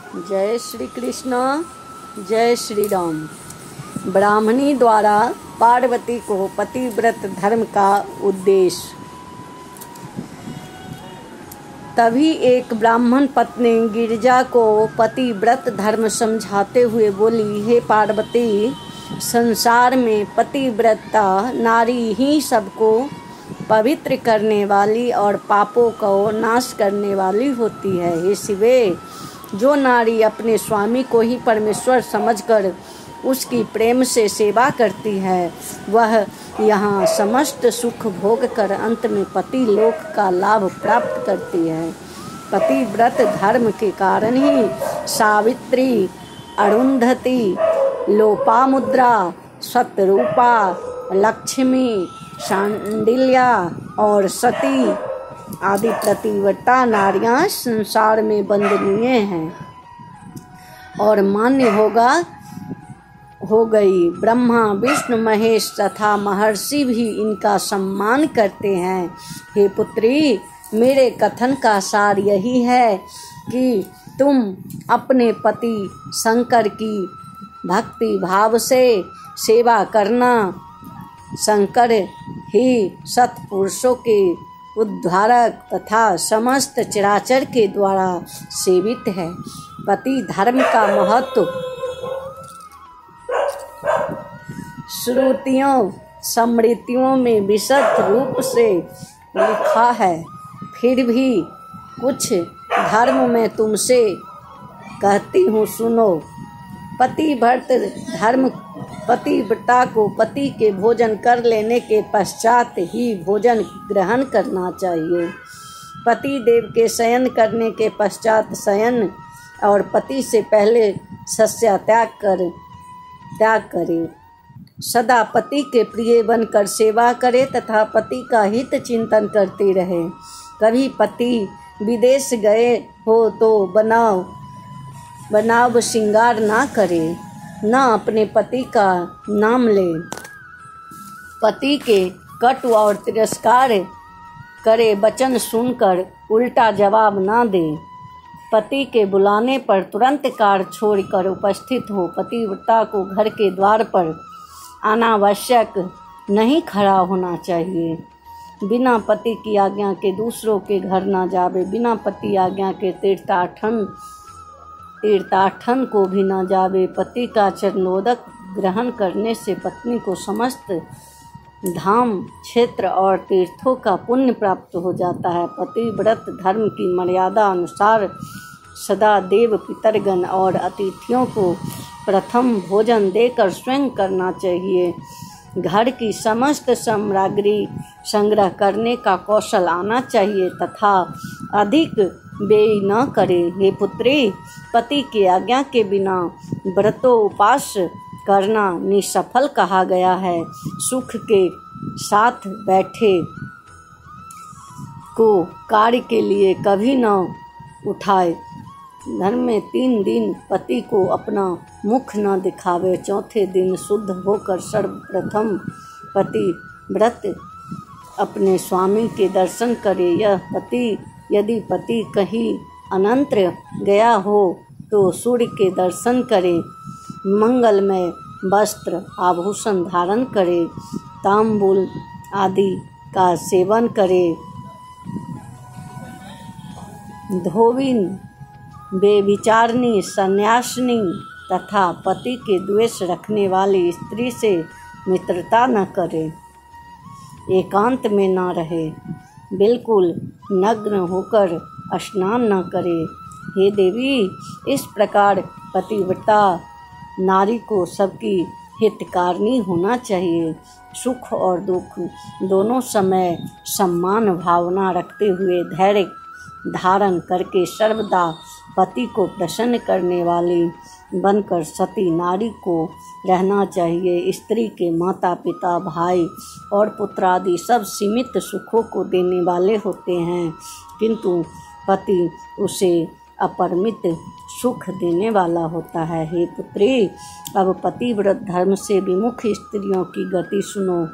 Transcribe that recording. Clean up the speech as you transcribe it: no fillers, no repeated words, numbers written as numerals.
जय श्री कृष्ण, जय श्री राम। ब्राह्मणी द्वारा पार्वती को पतिव्रत धर्म का उद्देश्य। तभी एक ब्राह्मण पत्नी गिरिजा को पतिव्रत धर्म समझाते हुए बोली, हे पार्वती, संसार में पतिव्रता नारी ही सबको पवित्र करने वाली और पापों को नाश करने वाली होती है। हे शिवे, जो नारी अपने स्वामी को ही परमेश्वर समझकर उसकी प्रेम से सेवा करती है, वह यहाँ समस्त सुख भोग कर अंत में पति लोक का लाभ प्राप्त करती है। पतिव्रत धर्म के कारण ही सावित्री, अरुंधति, लोपामुद्रा, सतरूपा, लक्ष्मी, शांडिल्या और सती आदि पतिव्रता नारियां संसार में वंदनीय हैं और मान्य हो गई। ब्रह्मा, विष्णु, महेश तथा महर्षि भी इनका सम्मान करते हैं। हे पुत्री, मेरे कथन का सार यही है कि तुम अपने पति शंकर की भक्ति भाव से सेवा करना। शंकर ही सत्पुरुषों के उद्धारक तथा समस्त चराचर के द्वारा सेवित है। पति धर्म का महत्व श्रुतियों स्मृतियों में विशद रूप से लिखा है, फिर भी कुछ धर्म में तुमसे कहती हूँ, सुनो। पतिव्रत धर्म पतिव्रता को पति के भोजन कर लेने के पश्चात ही भोजन ग्रहण करना चाहिए। पति देव के शयन करने के पश्चात शयन और पति से पहले शय्या त्याग करे। सदा पति के प्रिय बनकर सेवा करे तथा पति का हित चिंतन करती रहे। कभी पति विदेश गए हो तो बनाव श्रृंगार ना करे, न अपने पति का नाम ले। पति के कटु और तिरस्कार करे वचन सुनकर उल्टा जवाब ना दे। पति के बुलाने पर तुरंत कार छोड़कर उपस्थित हो। पतिव्रता को घर के द्वार पर अनावश्यक नहीं खड़ा होना चाहिए। बिना पति की आज्ञा के दूसरों के घर ना जावे। बिना पति आज्ञा के तीर्थाटन को भी न जावे। पति का चरणोदक ग्रहण करने से पत्नी को समस्त धाम, क्षेत्र और तीर्थों का पुण्य प्राप्त हो जाता है। पतिव्रत धर्म की मर्यादा अनुसार सदा देव, पितरगण और अतिथियों को प्रथम भोजन देकर स्वयं करना चाहिए। घर की समस्त सामग्री संग्रह करने का कौशल आना चाहिए तथा अधिक व्यय न करे। हे पुत्री, पति की आज्ञा के बिना व्रतोपवास करना निसफल कहा गया है। सुख के साथ बैठे को कार्य के लिए कभी न उठाए। धर्म में 3 दिन पति को अपना मुख न दिखावे। चौथे दिन शुद्ध होकर सर्वप्रथम पतिव्रत अपने स्वामी के दर्शन करे। यदि पति कहीं अनंत्र गया हो तो सूर्य के दर्शन करे। मंगलमय वस्त्र आभूषण धारण करे। तांबूल आदि का सेवन करे। धोबिन, बेविचारनी, सन्यासिनी तथा पति के द्वेष रखने वाली स्त्री से मित्रता न करे। एकांत में न रहे। बिल्कुल नग्न होकर स्नान न करे। हे देवी, इस प्रकार पतिव्रता नारी को सबकी हितकारिणी होना चाहिए। सुख और दुख दोनों समय सम्मान भावना रखते हुए धैर्य धारण करके सर्वदा पति को प्रसन्न करने वाली बनकर सती नारी को रहना चाहिए। स्त्री के माता पिता, भाई और पुत्र आदि सब सीमित सुखों को देने वाले होते हैं, किंतु पति उसे अपरिमित सुख देने वाला होता है। हे पुत्री, अब पतिव्रत धर्म से विमुख स्त्रियों की गति सुनो।